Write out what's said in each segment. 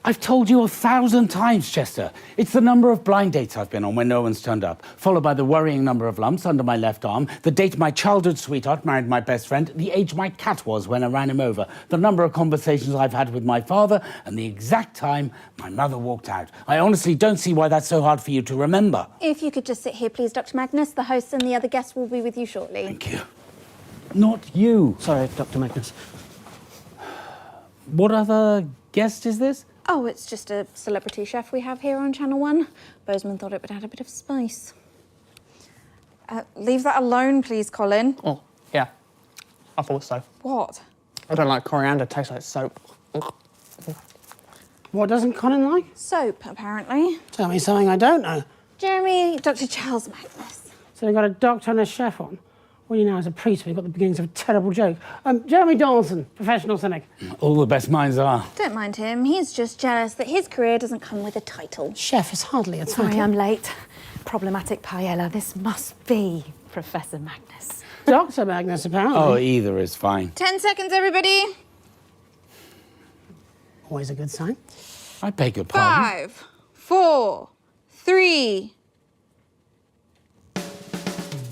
I've told you 1,000 times, Chester. It's the number of blind dates I've been on when no one's turned up, followed by the worrying number of lumps under my left arm, the date my childhood sweetheart married my best friend, the age my cat was when I ran him over, the number of conversations I've had with my father, and the exact time my mother walked out. I honestly don't see why that's so hard for you to remember. If you could just sit here, please, Dr. Magnus. The hosts and the other guests will be with you shortly. Thank you. Not you. Sorry, Dr. Magnus. What other guest is this? Oh, it's just a celebrity chef we have here on Channel 1. Bozeman thought it would add a bit of spice. Leave that alone, please, Colin. Oh, yeah. I thought so. What? I don't like coriander. It tastes like soap. What doesn't Colin like? Soap, apparently. Tell me something I don't know. Jeremy, Dr. Charles Magnus. So we've got a doctor and a chef on. All you know is a priest, we've got the beginnings of a terrible joke. Jeremy Dawson, professional cynic. All the best minds are. Don't mind him. He's just jealous that his career doesn't come with a title. Chef is hardly a title. Sorry, I'm late. Problematic paella. This must be Professor Magnus. Dr. Magnus, apparently. Oh, either is fine. 10 seconds, everybody. Always a good sign. I beg your pardon. 5, 4, 3.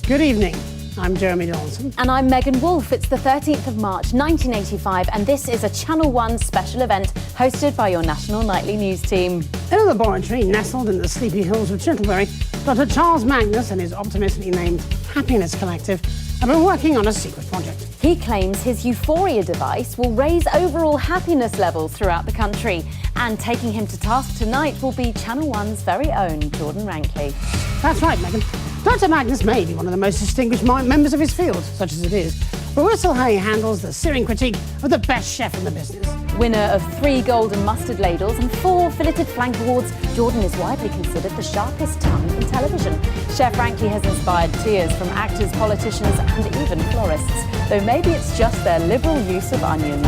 Good evening. I'm Jeremy Dawson. And I'm Megan Wolfe. It's the 13th of March, 1985, and this is a Channel 1 special event hosted by your national nightly news team. In a laboratory nestled in the sleepy hills of Chittlebury, Dr. Charles Magnus and his optimistically named Happiness Collective have been working on a secret project. He claims his Euphoria device will raise overall happiness levels throughout the country. And taking him to task tonight will be Channel 1's very own Jordan Rankley. That's right, Megan. Dr. Magnus may be one of the most distinguished members of his field, such as it is, but we'll still how he handles the searing critique of the best chef in the business. Winner of 3 golden mustard ladles and 4 filleted flank awards, Jordan is widely considered the sharpest tongue in television. Chef Rankley has inspired tears from actors, politicians and even florists, though maybe it's just their liberal use of onions.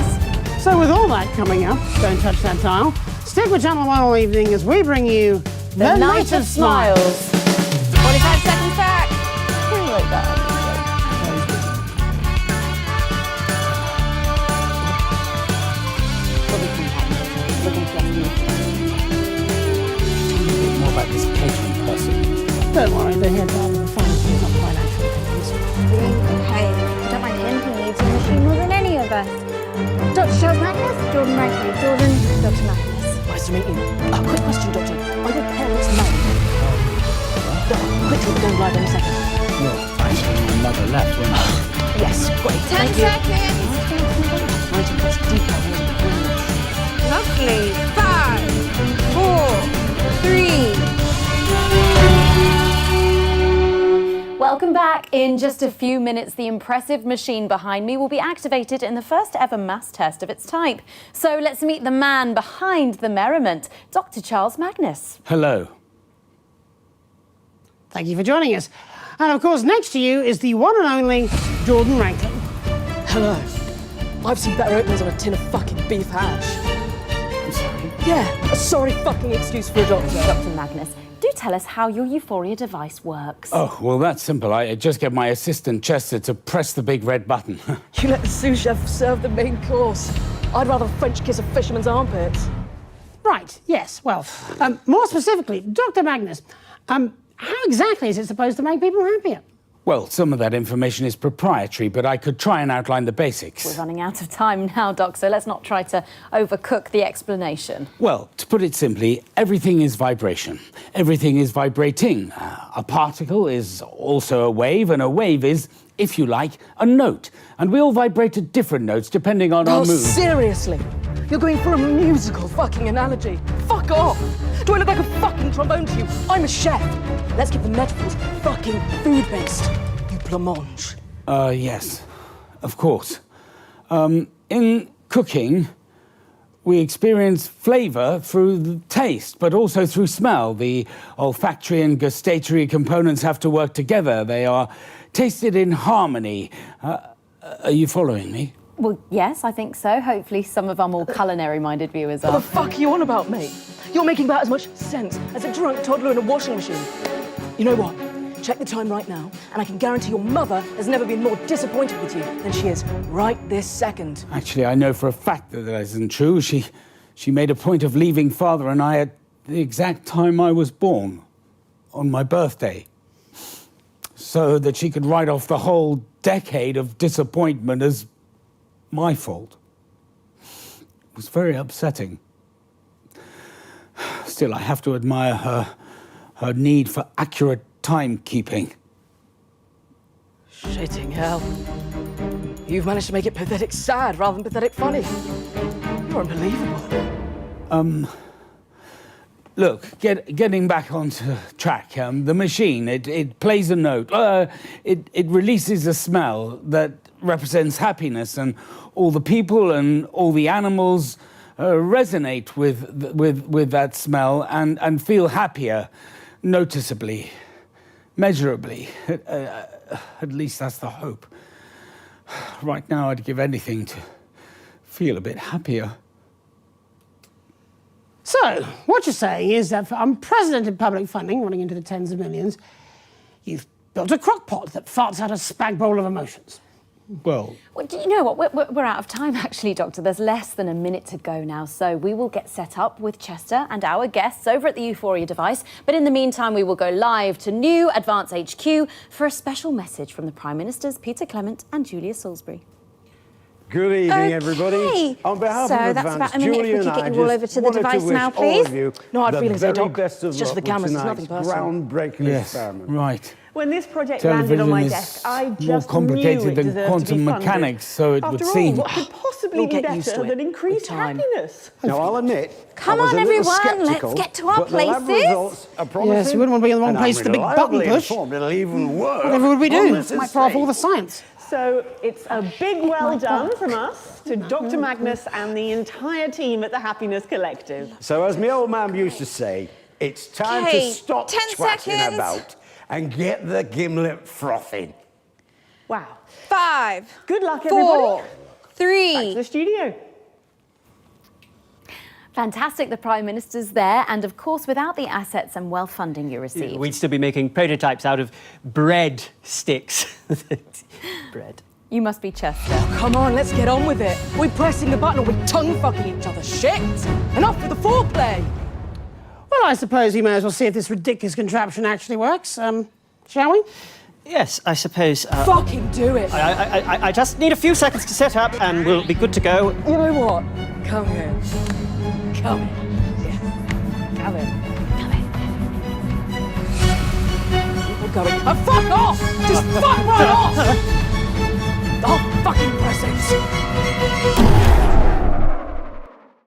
So with all that coming up, don't touch that dial. Stick with Channel 1 all evening as we bring you The Night of Smiles. 45 seconds back. Who wrote that? More about this catering person. Don't worry, the head of the fancy is not financial things. Okay, don't mind him. He needs a machine more than any of us. Dr. Charles Magnus, Jordan Rankley. Jordan, Dr. Magnus. Nice to meet you. Quick question, Doctor. Are your parents married? Quickly, we're going live in a second. No, actually, my mother left when Yes, great. 10 seconds. 90 plus detail. Brilliant. Lovely. 5, 4, 3. Welcome back. In just a few minutes, the impressive machine behind me will be activated in the first ever mass test of its type. So let's meet the man behind the merriment, Dr. Charles Magnus. Hello. Thank you for joining us. And of course, next to you is the one and only Jordan Rankley. Hello. I've seen better openings on a tin of fucking beef hash. I'm sorry. Yeah, a sorry fucking excuse for a doctor. Dr. Magnus, do tell us how your Euphoria device works. Oh, well, that's simple. I just get my assistant Chester to press the big red button. You let the sous chef serve the main course. I'd rather French kiss a fisherman's armpits. Right, yes, well, more specifically, Dr. Magnus, how exactly is it supposed to make people happier? Well, some of that information is proprietary, but I could try and outline the basics. We're running out of time now, Doc, so let's not try to overcook the explanation. Well, to put it simply, everything is vibration. Everything is vibrating. A particle is also a wave, and a wave is, if you like, a note. And we all vibrate at different notes depending on our mood. Seriously? You're going for a musical fucking analogy? Fuck off! Do I look like a fucking trombone to you? I'm a chef. Let's keep the metaphors fucking food-based. You blancmange. Yes, of course. In cooking, we experience flavour through the taste, but also through smell. The olfactory and gustatory components have to work together. They are tasted in harmony. Are you following me? Well, yes, I think so. Hopefully some of our more culinary-minded viewers What are. the fuck are you on about, mate? You're making about as much sense as a drunk toddler in a washing machine. You know what? Check the time right now, and I can guarantee your mother has never been more disappointed with you than she is right this second. Actually, I know for a fact that that isn't true. She She made a point of leaving Father and I at the exact time I was born, on my birthday, so that she could write off the whole decade of disappointment as my fault. It was very upsetting. Still, I have to admire her need for accurate timekeeping. Shitting hell. You've managed to make it pathetic sad rather than pathetic funny. You're unbelievable. Look, getting back onto track, the machine, it plays a note. It releases a smell that represents happiness, and all the people and all the animals resonate with that smell and feel happier, noticeably, measurably. At least that's the hope. Right now, I'd give anything to feel a bit happier. So, what you're saying is that for unprecedented public funding, running into the tens of millions, you've built a crockpot that farts out a spag bowl of emotions. Well, Do you know what? We're out of time, actually, Doctor. There's less than a minute to go now, so we will get set up with Chester and our guests over at the Euphoria device. But in the meantime, we will go live to New Advance HQ for a special message from the Prime Ministers Peter Clement and Julia Salisbury. Good evening, everybody. On behalf So of that's Advance, about a minute. Julia If we and could I get you all just over to the wanted device wish now, all please. of you No hard the feelings there, very Doc. best of It's just luck the cameras, with it's nothing tonight's personal. groundbreaking yes, experiment. right. When this project landed on Television my is desk, I just more knew complicated it than deserved quantum to be funded. mechanics, so it After would all, seem. what could possibly We'll be get used to better it than with increased time. happiness? Now, I'll admit, Come I was on, a little everyone, let's sceptical, get to our but the lab places. results are promising, Yes, you wouldn't want to be in the wrong and place I'm with the big button reliably push. informed it'll even work. Whatever would we on do? this Might throw off all the estate. science. So it's a big well done from us to Dr. Magnus and the entire team at the Happiness Collective. So, as my old man used to say, it's time Okay, to stop 10 twatting seconds. about and get the gimlet frothing. Wow. 5, Good luck, 4, everybody. Back to 3. the studio. Fantastic, the Prime Minister's there, and of course, without the assets and wealth funding you received. We'd still be making prototypes out of bread sticks. Bread. You must be Chester. Come on, let's get on with it. We're pressing the button or we're tongue-fucking each other. Shit! Enough with the foreplay! Well, I suppose we may as well see if this ridiculous contraption actually works. Shall we? Yes, I suppose. Fucking do it! I just need a few seconds to set up and we'll be good to go. You know what? Come here. Come here. Yeah. Come here. We're going. Oh, fuck off! Just fuck right off! The whole fucking presence!